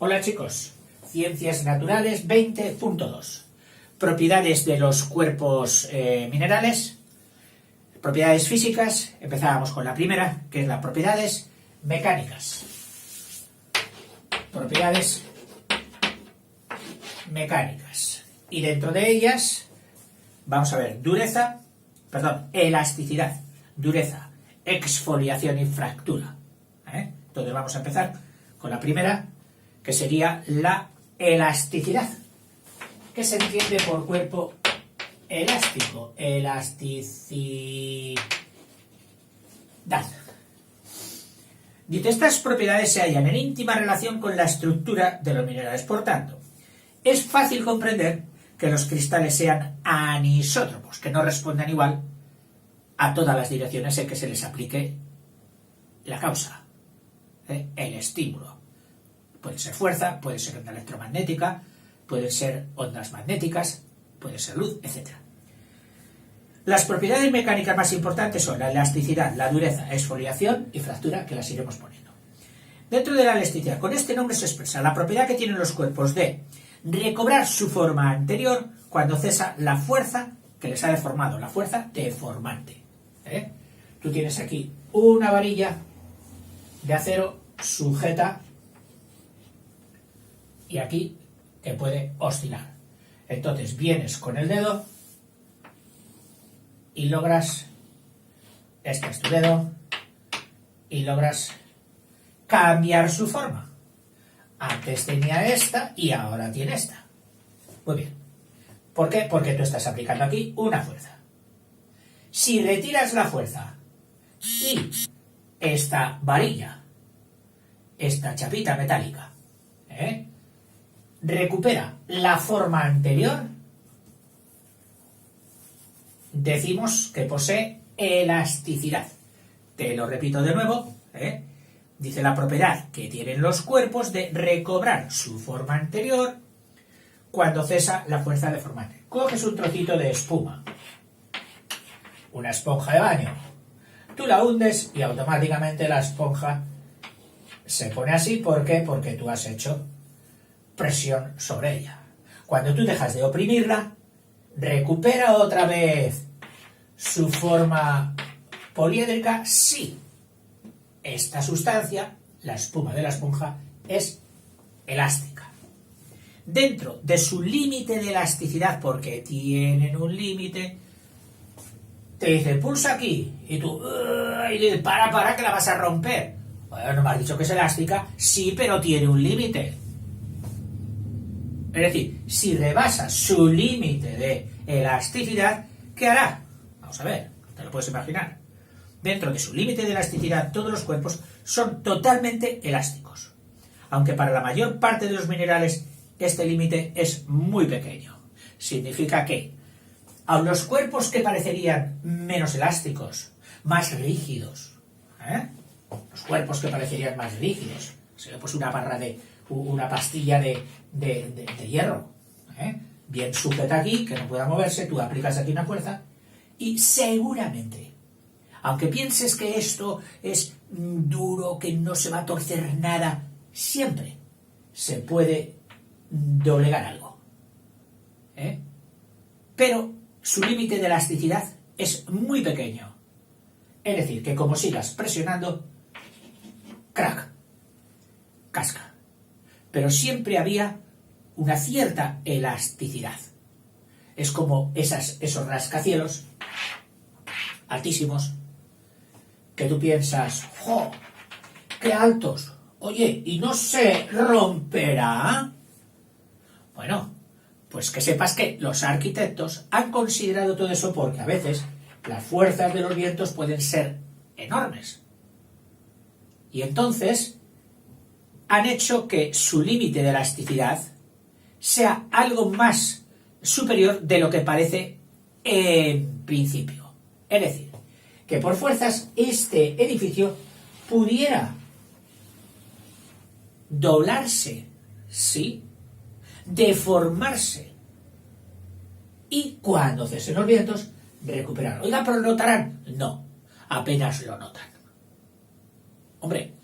Hola chicos, Ciencias Naturales 20.2. Propiedades de los cuerpos minerales, propiedades físicas. Empezábamos con la primera, que es las propiedades mecánicas. Propiedades mecánicas. Y dentro de ellas vamos a ver elasticidad, dureza, exfoliación y fractura. Entonces vamos a empezar con la primera, que sería la elasticidad. ¿Qué se entiende por cuerpo elástico? Elasticidad. Dice, estas propiedades se hallan en íntima relación con la estructura de los minerales. Por tanto, es fácil comprender que los cristales sean anisótropos, que no respondan igual a todas las direcciones en que se les aplique la causa, el estímulo. Puede ser fuerza, puede ser onda electromagnética, pueden ser ondas magnéticas, puede ser luz, etc. Las propiedades mecánicas más importantes son la elasticidad, la dureza, exfoliación y fractura, que las iremos poniendo. Dentro de la elasticidad, con este nombre se expresa la propiedad que tienen los cuerpos de recobrar su forma anterior cuando cesa la fuerza que les ha deformado, la fuerza deformante. Tú tienes aquí una varilla de acero sujeta y aquí te puede oscilar. Entonces vienes con el dedo y logras, este es tu dedo, y logras cambiar su forma. Antes tenía esta y ahora tiene esta. Muy bien. ¿Por qué? Porque tú estás aplicando aquí una fuerza. Si retiras la fuerza y esta varilla, esta chapita metálica, recupera la forma anterior, decimos que posee elasticidad. Te lo repito de nuevo, dice la propiedad que tienen los cuerpos de recobrar su forma anterior cuando cesa la fuerza deformante. Coges un trocito de espuma, una esponja de baño, tú la hundes y automáticamente la esponja se pone así. ¿Por qué? Porque tú has hecho presión sobre ella. Cuando tú dejas de oprimirla, recupera otra vez su forma poliédrica si esta sustancia, la espuma de la esponja, es elástica. Dentro de su límite de elasticidad, porque tienen un límite, te dice, pulsa aquí, y tú, y dices, para, que la vas a romper. Bueno, no me has dicho que es elástica, sí, pero tiene un límite. Es decir, si rebasa su límite de elasticidad, ¿qué hará? Vamos a ver, te lo puedes imaginar. Dentro de su límite de elasticidad, todos los cuerpos son totalmente elásticos. Aunque para la mayor parte de los minerales este límite es muy pequeño. Significa que a los cuerpos que parecerían menos elásticos, más rígidos, los cuerpos que parecerían más rígidos, sería pues una pastilla de hierro, bien sujeta aquí, que no pueda moverse, tú aplicas aquí una fuerza y seguramente, aunque pienses que esto es duro, que no se va a torcer nada, siempre se puede doblegar algo. Pero su límite de elasticidad es muy pequeño. Es decir, que como sigas presionando, crack, casca. Pero siempre había una cierta elasticidad. Es como esos rascacielos altísimos que tú piensas, ¡jo! ¡Qué altos! Oye, ¿y no se romperá? Bueno, pues que sepas que los arquitectos han considerado todo eso porque a veces las fuerzas de los vientos pueden ser enormes. Y entonces han hecho que su límite de elasticidad sea algo más superior de lo que parece en principio. Es decir, que por fuerzas este edificio pudiera doblarse, sí, deformarse, y cuando cesen los vientos, recuperar. Oiga, ¿pero lo notarán? No, apenas lo notan. Hombre,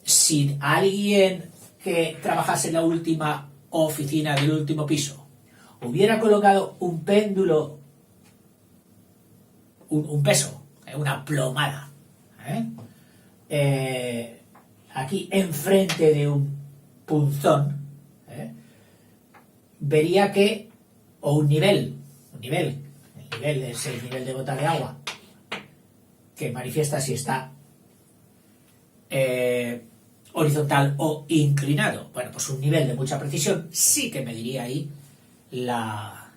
si alguien que trabajase en la última oficina del último piso, hubiera colocado un péndulo, un peso, una plomada, aquí enfrente de un punzón, vería que, o un nivel es el nivel de gota de agua, que manifiesta si está horizontal o inclinado. Bueno, pues un nivel de mucha precisión sí que me diría ahí la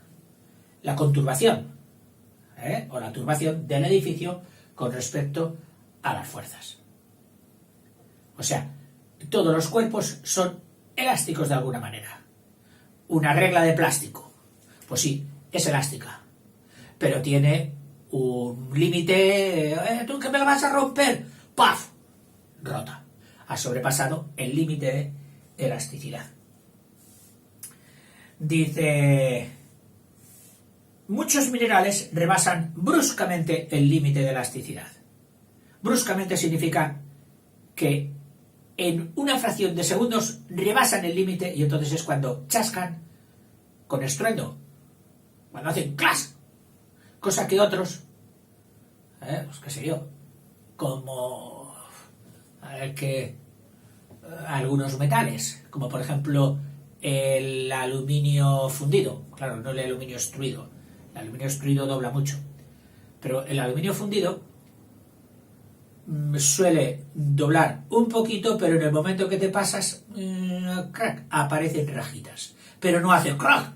conturbación, o la turbación del edificio con respecto a las fuerzas. O sea, todos los cuerpos son elásticos de alguna manera. Una regla de plástico, pues sí, es elástica, pero tiene un límite. ¿Tú que me la vas a romper? ¡Paf! Rota. Ha sobrepasado el límite de elasticidad. Dice: muchos minerales rebasan bruscamente el límite de elasticidad. Bruscamente significa que en una fracción de segundos rebasan el límite, y entonces es cuando chascan con estruendo, cuando hacen ¡clas! Cosa que otros, pues qué sé yo, como algunos metales, como por ejemplo el aluminio fundido, claro, no el aluminio extruido, el aluminio extruido dobla mucho, pero el aluminio fundido suele doblar un poquito, pero en el momento que te pasas, crack, aparecen rajitas, pero no hace crack.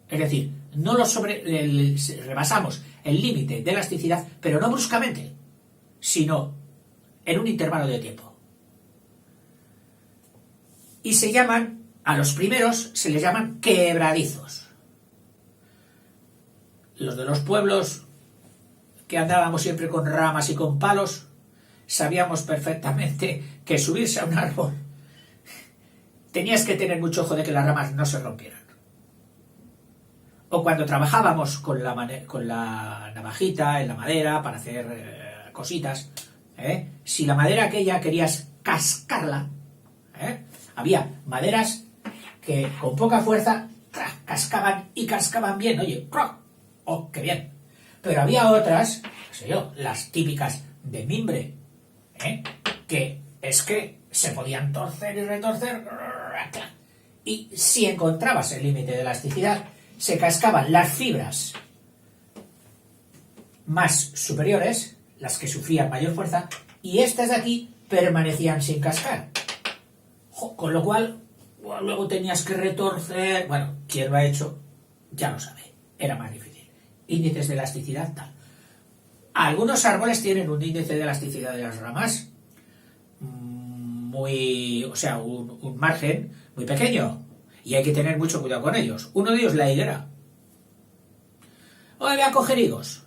Es decir, no rebasamos el límite de elasticidad, pero no bruscamente, sino en un intervalo de tiempo. Y a los primeros se les llaman quebradizos. Los de los pueblos que andábamos siempre con ramas y con palos, sabíamos perfectamente que subirse a un árbol tenías que tener mucho ojo de que las ramas no se rompieran. O cuando trabajábamos con la navajita en la madera para hacer cositas, si la madera aquella querías cascarla, había maderas que con poca fuerza cascaban y cascaban bien, oye, ¡oh, qué bien! Pero había otras, qué sé yo, las típicas de mimbre, que es que se podían torcer y retorcer, y si encontrabas el límite de elasticidad, se cascaban las fibras más superiores, las que sufrían mayor fuerza, y estas de aquí permanecían sin cascar. Con lo cual, luego tenías que retorcer. Bueno, quien lo ha hecho ya lo sabe, era más difícil. Índices de elasticidad, tal. Algunos árboles tienen un índice de elasticidad de las ramas un margen muy pequeño, y hay que tener mucho cuidado con ellos. Uno de ellos, la higuera. Hoy voy a coger higos.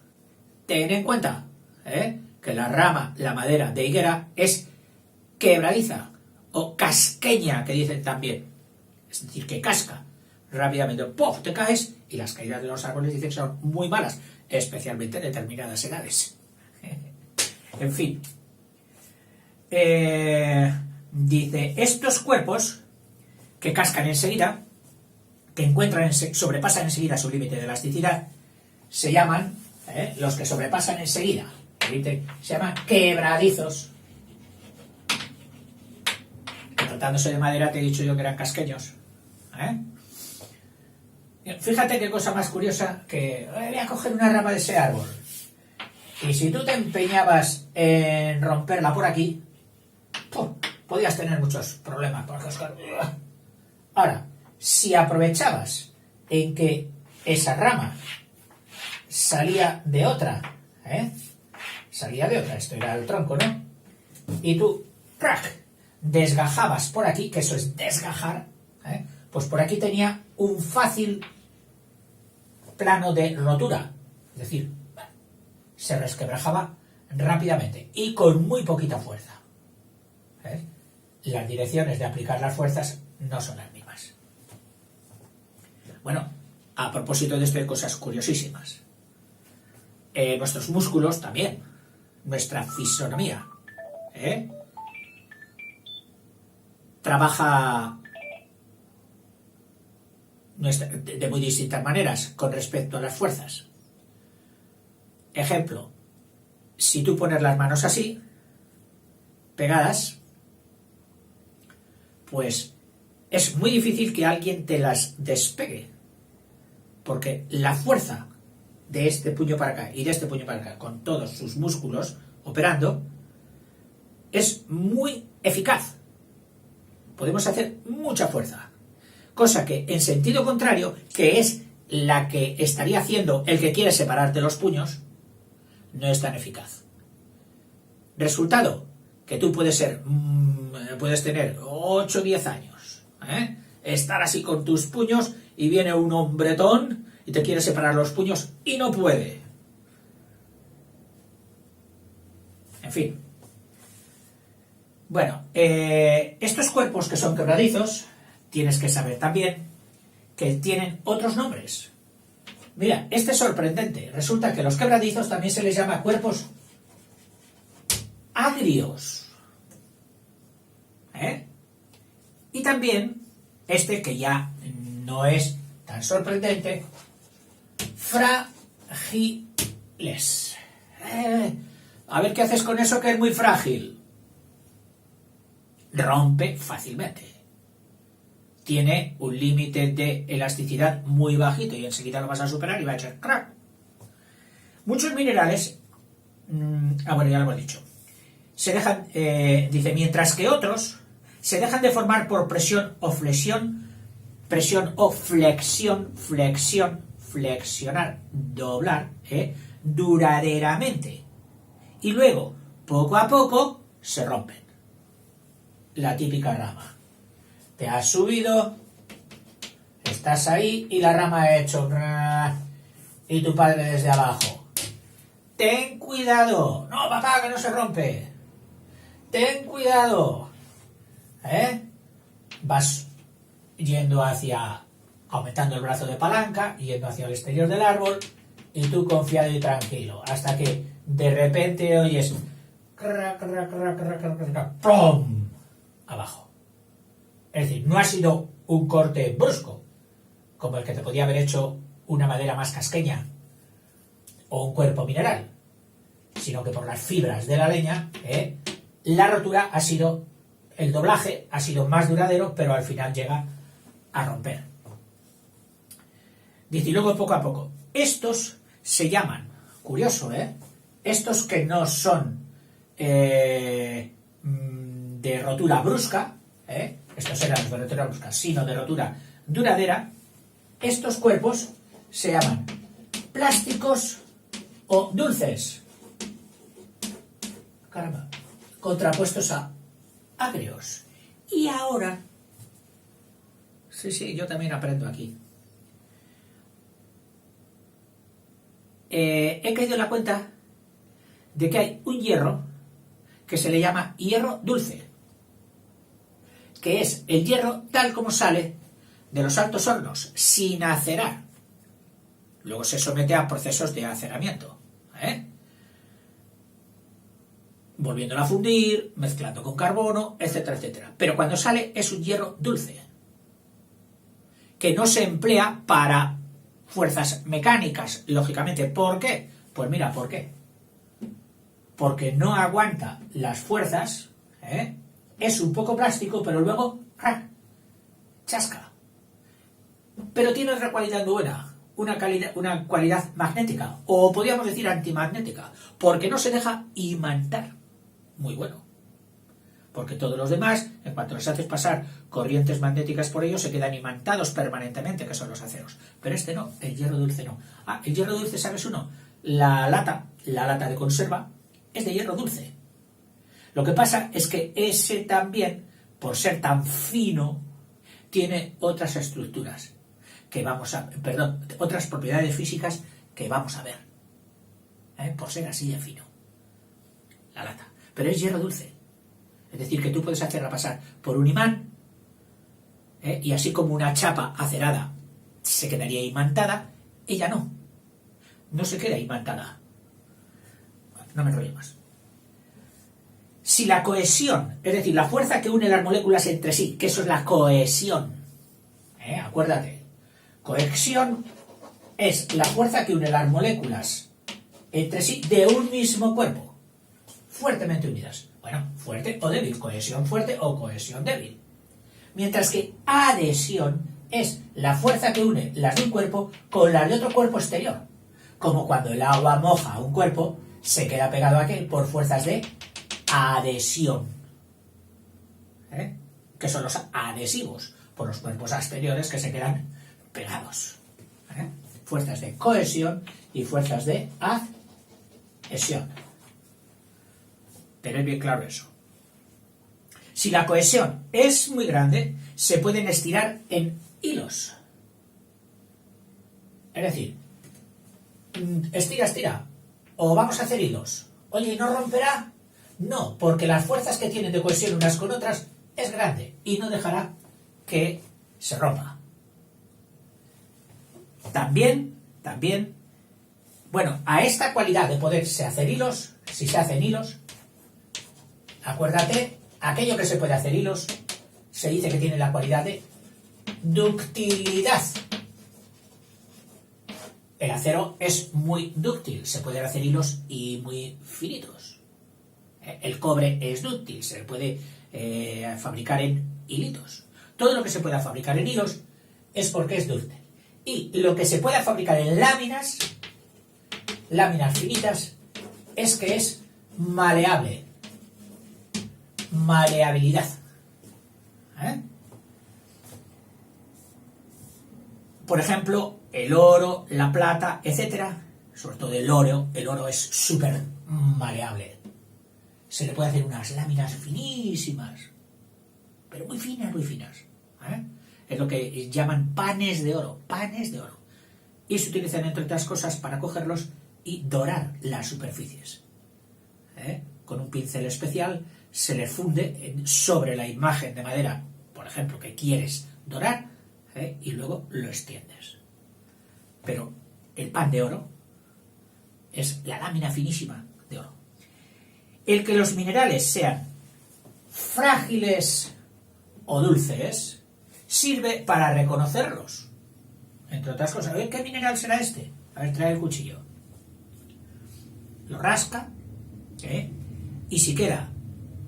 Ten en cuenta que la madera de higuera es quebradiza, o casqueña, que dicen también. Es decir, que casca rápidamente. ¡Puf! Te caes, y las caídas de los árboles dicen que son muy malas, especialmente en determinadas edades. En fin. Dice, estos cuerpos que cascan enseguida, que sobrepasan enseguida su límite de elasticidad, se llaman, los que sobrepasan enseguida, se llaman quebradizos. Tratándose de madera, te he dicho yo que eran casqueños. Fíjate qué cosa más curiosa, que voy a coger una rama de ese árbol, y si tú te empeñabas en romperla por aquí, podías tener muchos problemas. Ahora, si aprovechabas en que esa rama salía de otra, esto era el tronco, ¿no? Y tú, ¡crack!, desgajabas por aquí, que eso es desgajar, pues por aquí tenía un fácil plano de rotura, es decir, se resquebrajaba rápidamente y con muy poquita fuerza. Las direcciones de aplicar las fuerzas no son las mismas. Bueno, a propósito de esto hay cosas curiosísimas. Nuestros músculos también, nuestra fisonomía, trabaja de muy distintas maneras con respecto a las fuerzas. Ejemplo, si tú pones las manos así, pegadas, pues es muy difícil que alguien te las despegue, porque la fuerza de este puño para acá y de este puño para acá, con todos sus músculos operando, es muy eficaz. Podemos hacer mucha fuerza, cosa que en sentido contrario, que es la que estaría haciendo el que quiere separarte los puños, no es tan eficaz. Resultado, que tú puedes tener 8 o 10 años, estar así con tus puños y viene un hombretón y te quiere separar los puños y no puede. En fin. Bueno, estos cuerpos que son quebradizos, tienes que saber también que tienen otros nombres. Mira, este es sorprendente. Resulta que los quebradizos también se les llama cuerpos agrios. Y también este, que ya no es tan sorprendente, frágiles. A ver qué haces con eso que es muy frágil. Rompe fácilmente. Tiene un límite de elasticidad muy bajito y enseguida lo vas a superar y va a echar crack. Muchos minerales, bueno, ya lo hemos dicho, se dejan, dice, mientras que otros se dejan de formar por presión o flexión, flexionar, doblar, duraderamente. Y luego, poco a poco, se rompen. La típica rama. Te has subido, estás ahí y la rama ha hecho... y tu padre desde abajo. ¡Ten cuidado! ¡No, papá, que no se rompe! ¡Ten cuidado! Vas yendo aumentando el brazo de palanca, yendo hacia el exterior del árbol, y tú confiado y tranquilo, hasta que de repente oyes... ¡pum! Abajo. Es decir, no ha sido un corte brusco, como el que te podía haber hecho una madera más casqueña o un cuerpo mineral, sino que por las fibras de la leña, la rotura ha sido, el doblaje ha sido más duradero, pero al final llega a romper. Dice, y luego poco a poco, estos se llaman, curioso, estos que no son de rotura brusca, estos eran de rotura brusca, sino de rotura duradera, estos cuerpos se llaman plásticos o dulces. Caramba, contrapuestos a agrios. Y ahora, sí, yo también aprendo aquí. He caído en la cuenta de que hay un hierro que se le llama hierro dulce, que es el hierro tal como sale de los altos hornos, sin acerar. Luego se somete a procesos de aceramiento, volviéndolo a fundir, mezclando con carbono, etcétera, etcétera. Pero cuando sale es un hierro dulce, que no se emplea para fuerzas mecánicas, lógicamente. ¿Por qué? Pues mira, ¿por qué? Porque no aguanta las fuerzas, es un poco plástico, pero luego chasca. Pero tiene otra cualidad buena, una cualidad magnética, o podríamos decir antimagnética, porque no se deja imantar. Muy bueno. Porque todos los demás, en cuanto les haces pasar corrientes magnéticas por ellos, se quedan imantados permanentemente, que son los aceros. Pero este no, el hierro dulce no. El hierro dulce, ¿sabes uno? La lata de conserva, es de hierro dulce. Lo que pasa es que ese también, por ser tan fino, tiene otras estructuras otras propiedades físicas que vamos a ver, por ser así de fino, la lata. Pero es hierro dulce, es decir, que tú puedes hacerla pasar por un imán, y así como una chapa acerada se quedaría imantada, ella no se queda imantada. No me enrollo más. Si la cohesión, es decir, la fuerza que une las moléculas entre sí, que eso es la cohesión, acuérdate, cohesión es la fuerza que une las moléculas entre sí de un mismo cuerpo, fuertemente unidas. Bueno, fuerte o débil, cohesión fuerte o cohesión débil. Mientras que adhesión es la fuerza que une las de un cuerpo con las de otro cuerpo exterior. Como cuando el agua moja a un cuerpo, se queda pegado a aquel por fuerzas de adhesión. Que son los adhesivos, por los cuerpos exteriores que se quedan pegados. Fuerzas de cohesión y fuerzas de adhesión. Tener bien claro eso. Si la cohesión es muy grande, se pueden estirar en hilos. Es decir, estira, o vamos a hacer hilos. Oye, ¿y no romperá? No, porque las fuerzas que tienen de cohesión unas con otras es grande y no dejará que se rompa. También, bueno, a esta cualidad de poderse hacer hilos, si se hacen hilos, acuérdate, aquello que se puede hacer hilos, se dice que tiene la cualidad de ductilidad. El acero es muy dúctil, se pueden hacer hilos y muy finitos. El cobre es dúctil, se puede fabricar en hilitos. Todo lo que se pueda fabricar en hilos es porque es dúctil. Y lo que se pueda fabricar en láminas finitas, es que es maleable. Maleabilidad. Por ejemplo, el oro, la plata, etcétera, sobre todo el oro es súper maleable. Se le puede hacer unas láminas finísimas, pero muy finas. Es lo que llaman panes de oro. Y se utilizan, entre otras cosas, para cogerlos y dorar las superficies. Con un pincel especial se le funde sobre la imagen de madera, por ejemplo, que quieres dorar, y luego lo extiendes. Pero el pan de oro es la lámina finísima de oro. El que los minerales sean frágiles o dulces sirve para reconocerlos. Entre otras cosas, a ver, ¿qué mineral será este? A ver, trae el cuchillo. Lo rasca, y si queda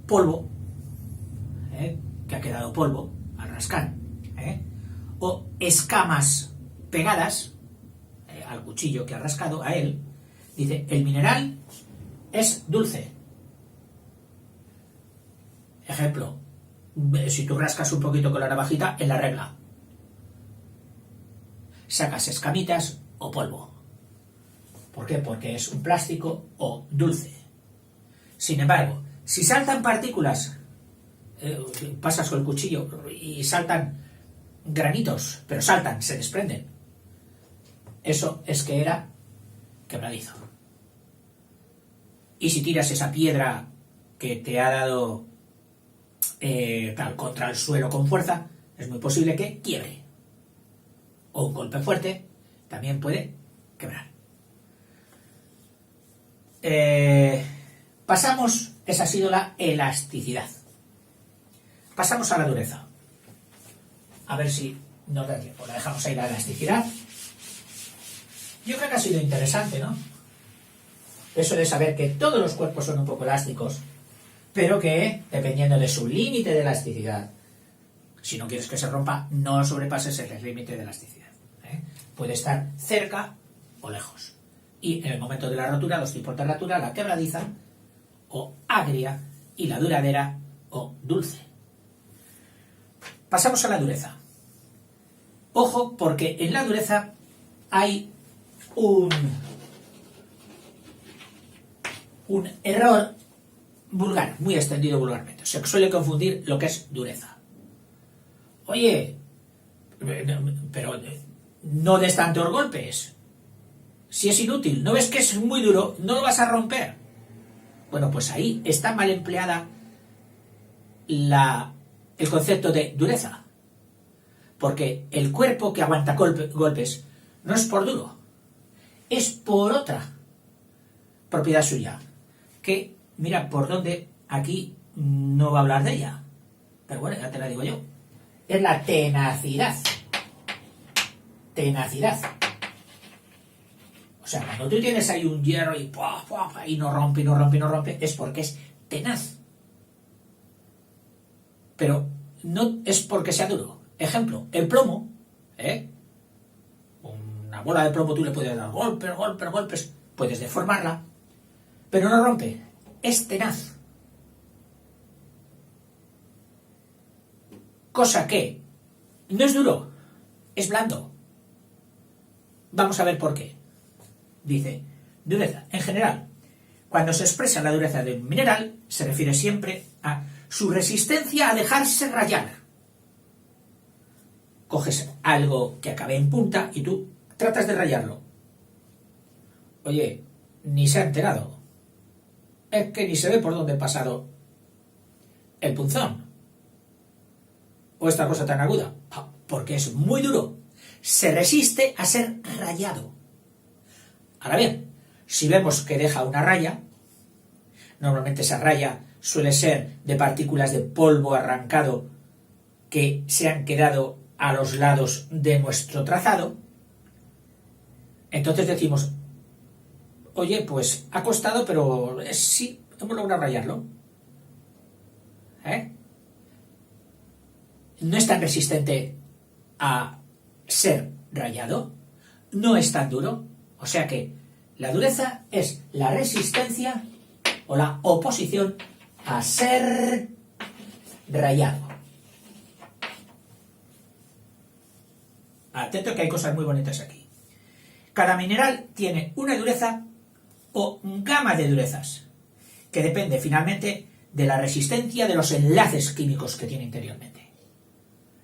polvo, que ha quedado polvo al rascar, o escamas pegadas al cuchillo que ha rascado, a él, dice, el mineral es dulce. Ejemplo, si tú rascas un poquito con la navajita en la regla, sacas escamitas o polvo. ¿Por qué? Porque es un plástico o dulce. Sin embargo, si saltan partículas, pasas con el cuchillo y saltan granitos, pero saltan, se desprenden, eso es que era quebradizo. Y si tiras esa piedra que te ha dado contra el suelo con fuerza, es muy posible que quiebre. O un golpe fuerte también puede quebrar. Pasamos, esa ha sido la elasticidad. Pasamos a la dureza. A ver si nos da tiempo. La dejamos ahí, la elasticidad. Yo creo que ha sido interesante, ¿no? Eso de saber que todos los cuerpos son un poco elásticos, pero que, dependiendo de su límite de elasticidad, si no quieres que se rompa, no sobrepases el límite de elasticidad. Puede estar cerca o lejos. Y en el momento de la rotura, dos tipos de rotura, la quebradiza o agria y la duradera o dulce. Pasamos a la dureza. Ojo, porque en la dureza hay un error vulgar, muy extendido vulgarmente. Se suele confundir lo que es dureza. Oye, pero no des tantos golpes. Si es inútil, ¿no ves que es muy duro? No lo vas a romper. Bueno, pues ahí está mal empleada el concepto de dureza. Porque el cuerpo que aguanta golpes no es por duro, es por otra propiedad suya. Que, mira, por donde aquí no va a hablar de ella. Pero bueno, ya te la digo yo. Es la tenacidad. Tenacidad. O sea, cuando tú tienes ahí un hierro y no rompe, no rompe, no rompe, es porque es tenaz. Pero no es porque sea duro. Ejemplo, el plomo, una bola de plomo tú le puedes dar golpes, golpes, golpes, puedes deformarla, pero no rompe, es tenaz. Cosa que no es duro, es blando. Vamos a ver por qué. Dice, dureza. En general, cuando se expresa la dureza de un mineral, se refiere siempre a su resistencia a dejarse rayar. Coges algo que acabe en punta y tú tratas de rayarlo. Oye, ni se ha enterado. Es que ni se ve por dónde ha pasado el punzón. O esta cosa tan aguda. Porque es muy duro. Se resiste a ser rayado. Ahora bien, si vemos que deja una raya, normalmente esa raya suele ser de partículas de polvo arrancado que se han quedado a los lados de nuestro trazado, entonces decimos, oye, pues ha costado, pero sí, hemos logrado rayarlo. No es tan resistente a ser rayado, no es tan duro, o sea que la dureza es la resistencia o la oposición a ser rayado. Atento que hay cosas muy bonitas aquí. Cada mineral tiene una dureza o gama de durezas, que depende finalmente de la resistencia de los enlaces químicos que tiene interiormente.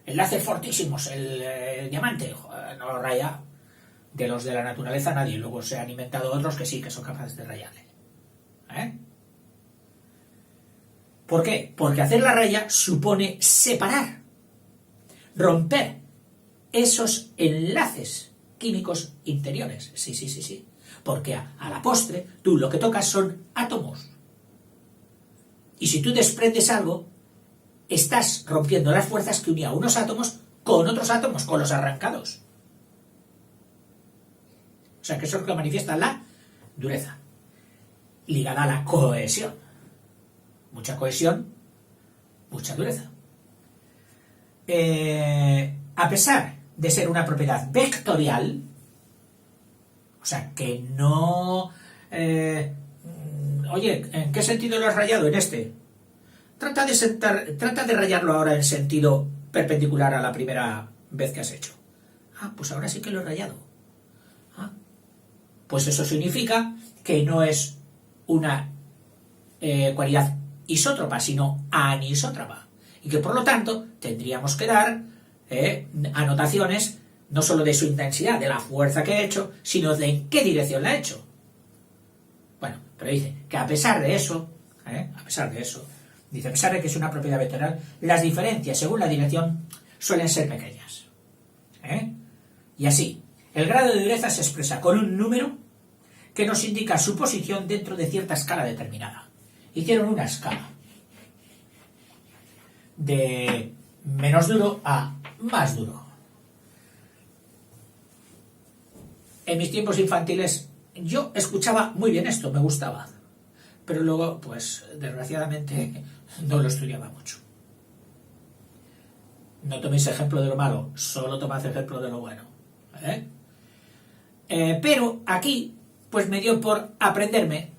Enlaces fortísimos, el diamante no lo raya, de los de la naturaleza nadie, luego se han inventado otros que sí, que son capaces de rayarle. ¿Por qué? Porque hacer la raya supone separar, romper esos enlaces químicos interiores. Sí. Porque a la postre, tú lo que tocas son átomos. Y si tú desprendes algo, estás rompiendo las fuerzas que unían unos átomos, con los arrancados. O sea, que eso es lo que manifiesta la dureza, ligada a la cohesión. Mucha cohesión, mucha dureza. A pesar de ser una propiedad vectorial, o sea, que no... oye, ¿en qué sentido lo has rayado? En este. Trata de rayarlo ahora en sentido perpendicular a la primera vez que has hecho. Pues ahora sí que lo he rayado. Pues eso significa que no es una cualidad isótropa, sino anisótropa. Y que por lo tanto tendríamos que dar anotaciones no solo de su intensidad, de la fuerza que he hecho, sino de en qué dirección la he hecho. Bueno, pero dice que a pesar de eso, dice, a pesar de que es una propiedad vectorial, las diferencias según la dirección suelen ser pequeñas. Y así, el grado de dureza se expresa con un número que nos indica su posición dentro de cierta escala determinada. Hicieron una escala de menos duro a más duro. En mis tiempos infantiles yo escuchaba muy bien esto, me gustaba. Pero luego, pues, desgraciadamente, no lo estudiaba mucho. No toméis ejemplo de lo malo, solo tomad ejemplo de lo bueno. Pero aquí, pues me dio por aprenderme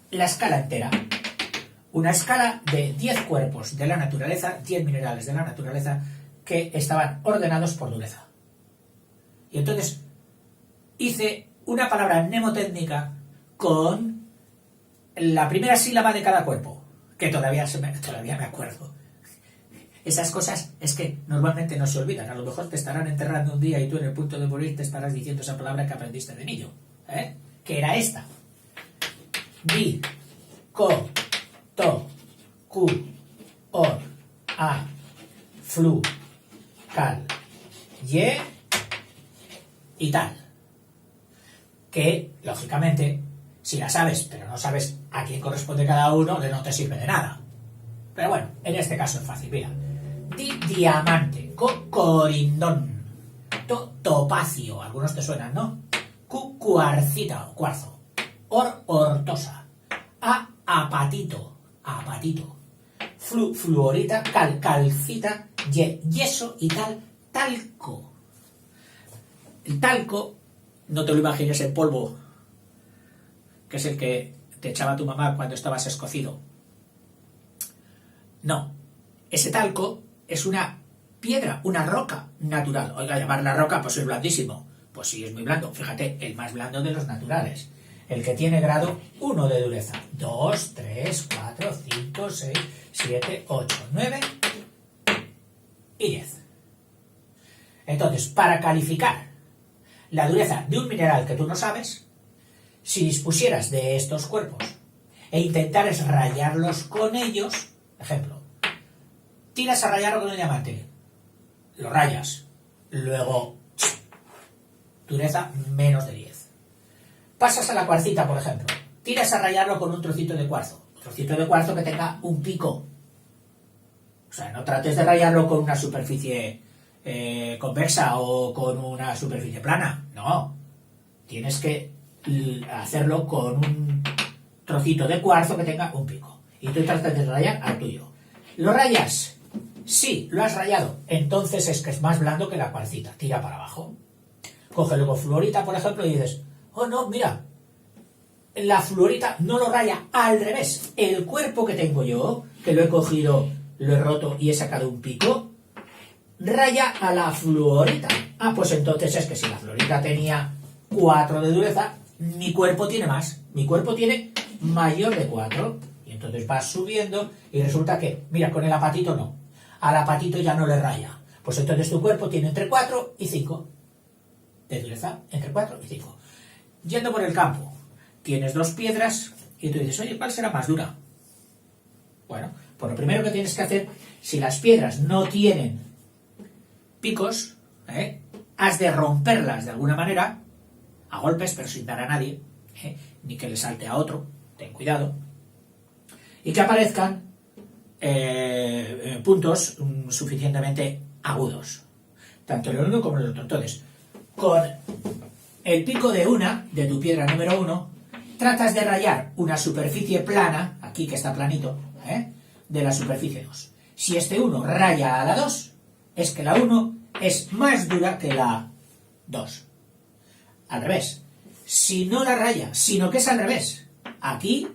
la escala entera. Una escala de 10 cuerpos de la naturaleza, 10 minerales de la naturaleza, que estaban ordenados por dureza. Y entonces hice una palabra mnemotécnica con la primera sílaba de cada cuerpo, que todavía me acuerdo. Esas cosas es que normalmente no se olvidan. A lo mejor te estarán enterrando un día y tú en el punto de morir te estarás diciendo esa palabra que aprendiste de niño. Que era esta. Di, co, to, cu, or, a, flu, cal, ye y tal. Que, lógicamente, si la sabes, pero no sabes a quién corresponde cada uno, no te sirve de nada. Pero bueno, en este caso es fácil, mira. Diamante, corindón, topacio, algunos te suenan, ¿no? Cuarcita o cuarzo, ortosa, apatito, fluorita, calcita, yeso y talco. El talco, no te lo imagines en polvo, que es el que te echaba tu mamá cuando estabas escocido. No, ese talco es una piedra, una roca natural. Oiga, llamarla roca, pues es blandísimo. Pues sí, es muy blando. Fíjate, el más blando de los naturales. El que tiene grado 1 de dureza. 2, 3, 4, 5, 6, 7, 8, 9 y 10. Entonces, para calificar la dureza de un mineral que tú no sabes, si dispusieras de estos cuerpos e intentares rayarlos con ellos, ejemplo, tiras a rayarlo con un diamante, lo rayas, luego dureza menos de 10. Pasas a la cuarcita, por ejemplo, tiras a rayarlo con un trocito de cuarzo que tenga un pico. O sea, no trates de rayarlo con una superficie convexa o con una superficie plana, no. Tienes que hacerlo con un trocito de cuarzo que tenga un pico. Y tú tratas de rayar al tuyo. ¿Lo rayas? Sí, lo has rayado. Entonces es que es más blando que la cuarcita. Tira para abajo. Coge luego fluorita, por ejemplo, y dices, oh no, mira, la fluorita no lo raya, al revés. El cuerpo que tengo yo, que lo he cogido, lo he roto y he sacado un pico, raya a la fluorita. Ah, pues entonces es que si la fluorita tenía 4 de dureza, mi cuerpo tiene más. Mi cuerpo tiene mayor de 4. Y entonces vas subiendo y resulta que, mira, con el apatito no. Al apatito ya no le raya. Pues entonces tu cuerpo tiene entre 4 y 5 de dureza, entre 4 y 5. Yendo por el campo, tienes 2 piedras y tú dices, oye, ¿cuál será más dura? Bueno, pues lo primero que tienes que hacer, si las piedras no tienen picos, has de romperlas de alguna manera, a golpes, pero sin dar a nadie, ni que le salte a otro, ten cuidado, y que aparezcan puntos suficientemente agudos, tanto en el uno como en el otro. Entonces, con el pico de tu piedra número 1, tratas de rayar una superficie plana, aquí que está planito, de la superficie 2. Si este 1 raya a la 2, es que la 1 es más dura que la 2. Al revés. Si no la raya, sino que es al revés. Aquí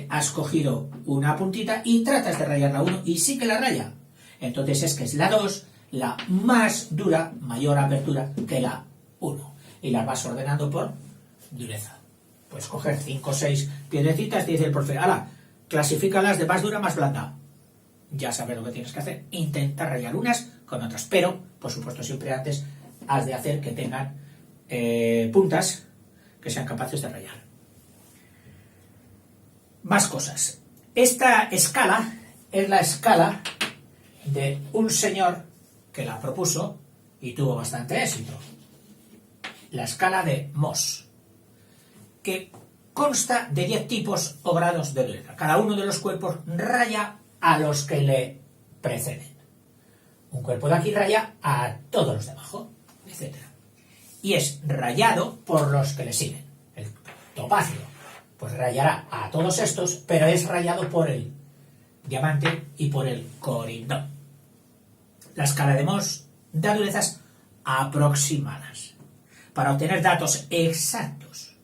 has cogido una puntita y tratas de rayar la 1 y sí que la raya. Entonces es que es la 2 la más dura, mayor apertura que la 1. Y las vas ordenando por dureza. Puedes coger 5 o 6 piedrecitas y dice el profe, ¡hala! Clasifícalas de más dura a más blanda. Ya sabes lo que tienes que hacer. Intenta rayar unas con otras. Pero, por supuesto, siempre antes has de hacer que tengan puntas que sean capaces de rayar. Más cosas. Esta escala es la escala de un señor que la propuso y tuvo bastante éxito. La escala de Mohs, que consta de 10 tipos o grados de dureza. Cada uno de los cuerpos raya a los que le preceden. Un cuerpo de aquí raya a todos los de abajo, etc. Y es rayado por los que le siguen. El topacio, pues rayará a todos estos, pero es rayado por el diamante y por el corindón. La escala de Mohs da durezas aproximadas. Para obtener datos exactos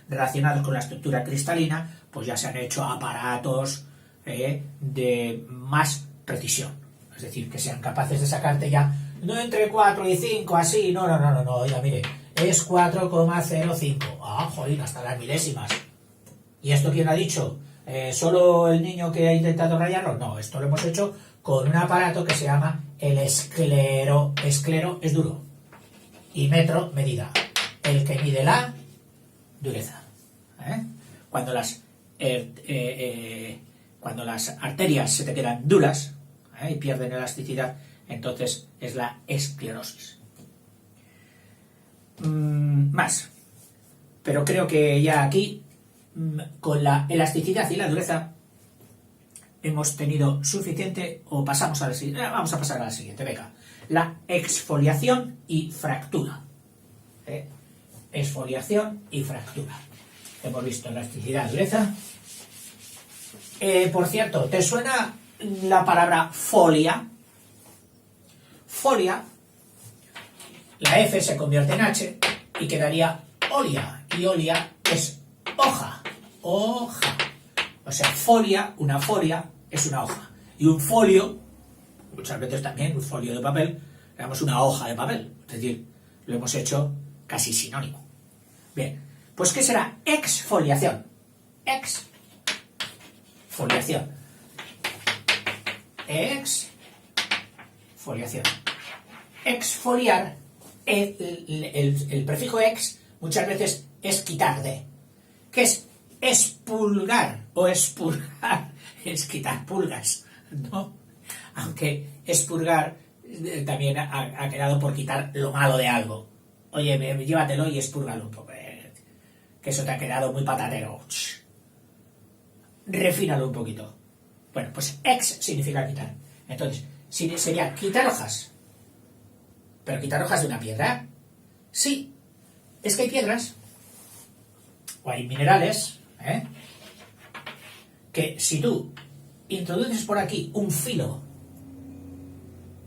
relacionados con la estructura cristalina, pues ya se han hecho aparatos de más precisión. Es decir, que sean capaces de sacarte ya, no entre 4 y 5, así, no, oiga, mire, es 4,05. Ah, jolín, hasta las milésimas. ¿Y esto quién ha dicho? ¿Solo el niño que ha intentado rayarlo? No, esto lo hemos hecho con un aparato que se llama el esclero. Esclero es duro. Y metro, medida. El que mide la dureza. Cuando las arterias se te quedan duras y pierden elasticidad, entonces es la esclerosis. Más. Pero creo que ya aquí, con la elasticidad y la dureza, hemos tenido suficiente o pasamos a la siguiente. Vamos a pasar a la siguiente, venga. La exfoliación y fractura. Exfoliación y fractura. Hemos visto elasticidad, dureza. Por cierto, ¿te suena la palabra folia? Folia, la F se convierte en H y quedaría olia. Y olia es hoja. Hoja. O sea, folia, una folia es una hoja. Y un folio, muchas veces también un folio de papel, digamos una hoja de papel. Es decir, lo hemos hecho casi sinónimo. Bien, pues ¿qué será? Exfoliación. Exfoliación. Exfoliación. Exfoliar, el prefijo ex muchas veces es quitar de. ¿Qué es? Expulgar o expurgar es quitar pulgas, ¿no? Aunque expurgar también ha quedado por quitar lo malo de algo. Oye, llévatelo y expúrgalo un poco. Que eso te ha quedado muy patatero. Refínalo un poquito. Bueno, pues ex significa quitar. Entonces, sería quitar hojas. ¿Pero quitar hojas de una piedra? Sí. Es que hay piedras o hay minerales que si tú introduces por aquí un filo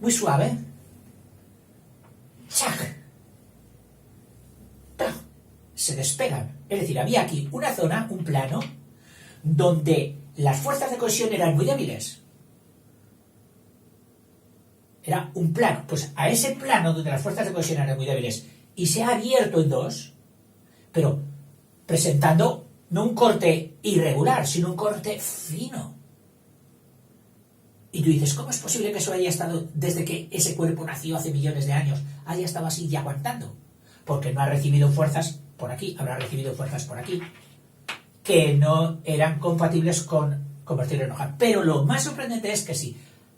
muy suave, ¡chac!, se despegan. Es decir, había aquí una zona, un plano, donde las fuerzas de cohesión eran muy débiles. Era un plano. Pues a ese plano donde las fuerzas de cohesión eran muy débiles y se ha abierto en dos, pero presentando no un corte irregular, sino un corte fino. Y tú dices, ¿cómo es posible que eso haya estado, desde que ese cuerpo nació hace millones de años, haya estado así y aguantando? Porque no ha recibido fuerzas por aquí, habrá recibido fuerzas por aquí, que no eran compatibles con convertirlo en hoja. Pero lo más sorprendente es que si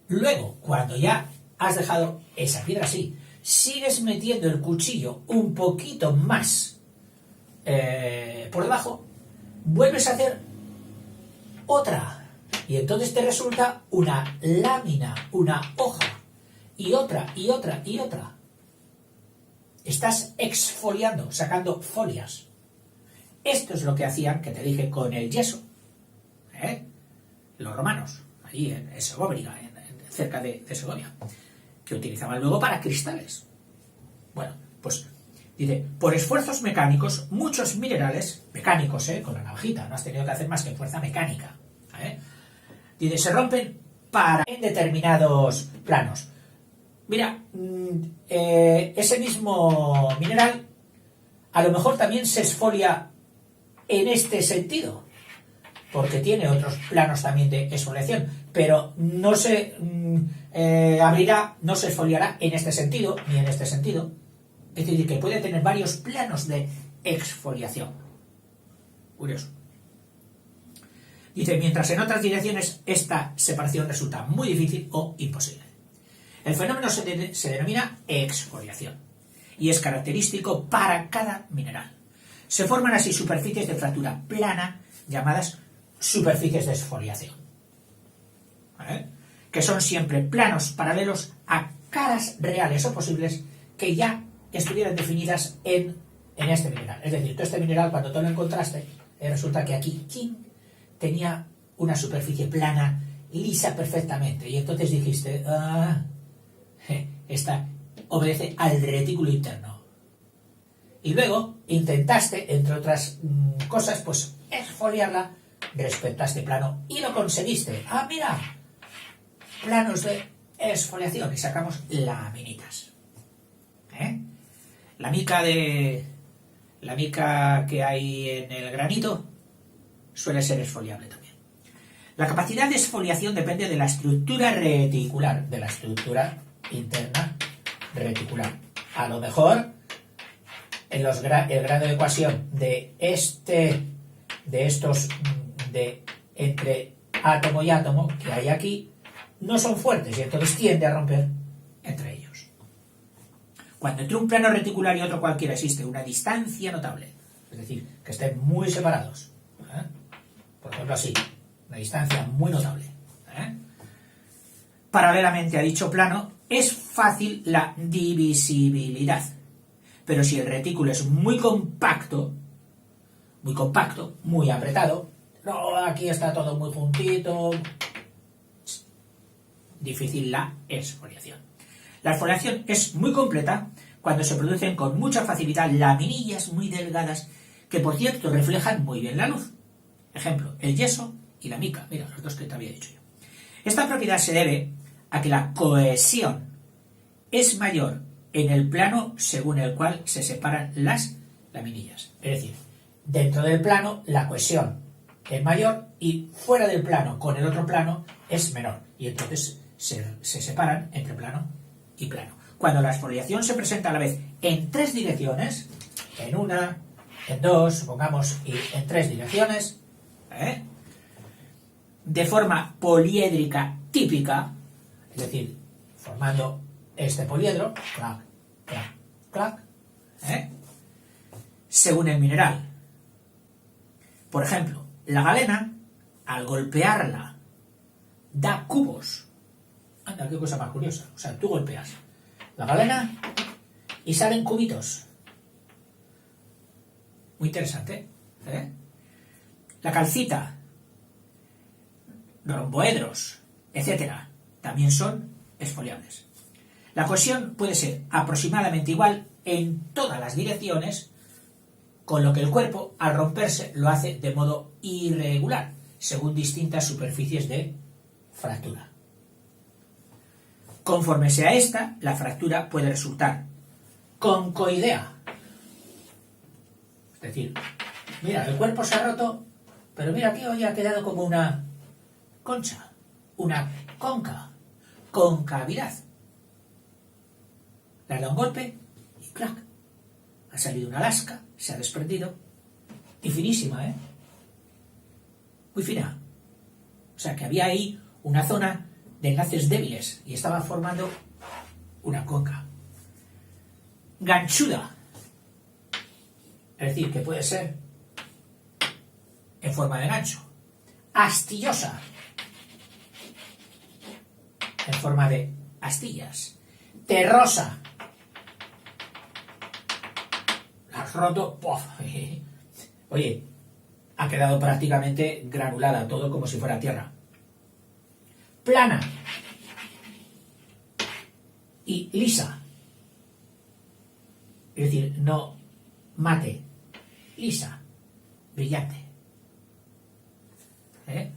luego, cuando ya has dejado esa piedra así, sigues metiendo el cuchillo un poquito más por debajo, vuelves a hacer otra. Y entonces te resulta una lámina, una hoja, y otra, y otra, y otra. Estás exfoliando, sacando folias. Esto es lo que hacían, que te dije, con el yeso. Los romanos, allí en Segovia, cerca de Segovia, que utilizaban luego para cristales. Bueno, pues dice, por esfuerzos mecánicos, muchos minerales, mecánicos, con la navajita, no has tenido que hacer más que fuerza mecánica, dice, se rompen en determinados planos. Mira, ese mismo mineral a lo mejor también se esfolia en este sentido, porque tiene otros planos también de exfoliación, pero no se abrirá, no se esfoliará en este sentido, ni en este sentido. Es decir, que puede tener varios planos de exfoliación. Curioso. Dice, mientras en otras direcciones esta separación resulta muy difícil o imposible. El fenómeno se denomina exfoliación y es característico para cada mineral. Se forman así superficies de fractura plana llamadas superficies de exfoliación, que son siempre planos paralelos a caras reales o posibles que ya estuvieran definidas en este mineral. Es decir, tú este mineral, cuando tú lo encontraste, resulta que aquí tenía una superficie plana, lisa perfectamente, y entonces dijiste, esta obedece al retículo interno. Y luego intentaste, entre otras cosas, pues exfoliarla respecto a este plano, y lo conseguiste. Mira, planos de exfoliación, y sacamos laminitas. La mica que hay en el granito suele ser exfoliable también. La capacidad de exfoliación depende de la estructura reticular, de la estructura interna reticular. A lo mejor el grado de ecuación de estos entre átomo y átomo que hay aquí no son fuertes y entonces tiende a romper entre ellos. Cuando entre un plano reticular y otro cualquiera existe una distancia notable, es decir, que estén muy separados, por ejemplo así, una distancia muy notable, Paralelamente a dicho plano, es fácil la divisibilidad. Pero si el retículo es muy compacto, muy apretado, no, aquí está todo muy juntito, difícil la exfoliación. La exfoliación es muy completa cuando se producen con mucha facilidad laminillas muy delgadas que, por cierto, reflejan muy bien la luz. Ejemplo, el yeso y la mica. Mira, los dos que te había dicho yo. Esta propiedad se debe a que la cohesión es mayor en el plano según el cual se separan las laminillas. Es decir, dentro del plano la cohesión es mayor y fuera del plano con el otro plano es menor. Y entonces se separan entre plano y plano. Cuando la exfoliación se presenta a la vez en tres direcciones, en una, en dos, supongamos, y en tres direcciones, de forma poliédrica típica, es decir, formando este poliedro, clac, clac, clac, según el mineral. Por ejemplo, la galena, al golpearla, da cubos. Anda, qué cosa más curiosa. O sea, tú golpeas la galena y salen cubitos. Muy interesante, La calcita, romboedros, etcétera, también son exfoliables. La cohesión puede ser aproximadamente igual en todas las direcciones, con lo que el cuerpo, al romperse, lo hace de modo irregular, según distintas superficies de fractura. Conforme sea esta, la fractura puede resultar concoidea. Es decir, mira, el cuerpo se ha roto, pero mira, aquí hoy ha quedado como una concha, una concavidad. Le ha dado un golpe y ¡clac! Ha salido una lasca, se ha desprendido. Y finísima, muy fina. O sea que había ahí una zona de enlaces débiles y estaba formando una conca. Ganchuda. Es decir, que puede ser en forma de gancho. Astillosa. En forma de astillas. Terrosa. La has roto. ¡Pof! Oye, ha quedado prácticamente granulada, todo como si fuera tierra. Plana. Y lisa. Es decir, no mate, lisa, brillante.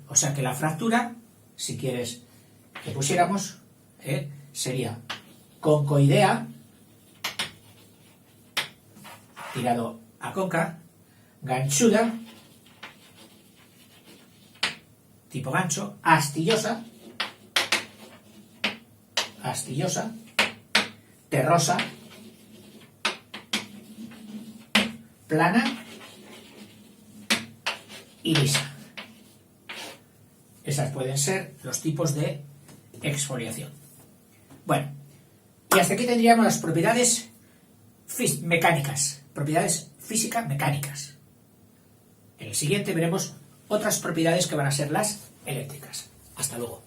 O sea que la fractura, si quieres que pusiéramos, sería concoidea, tirado a conca, ganchuda, tipo gancho, astillosa, terrosa, plana y lisa. Esas pueden ser los tipos de exfoliación. Bueno, y hasta aquí tendríamos las propiedades mecánicas, propiedades física-mecánicas. En el siguiente veremos otras propiedades que van a ser las eléctricas. Hasta luego.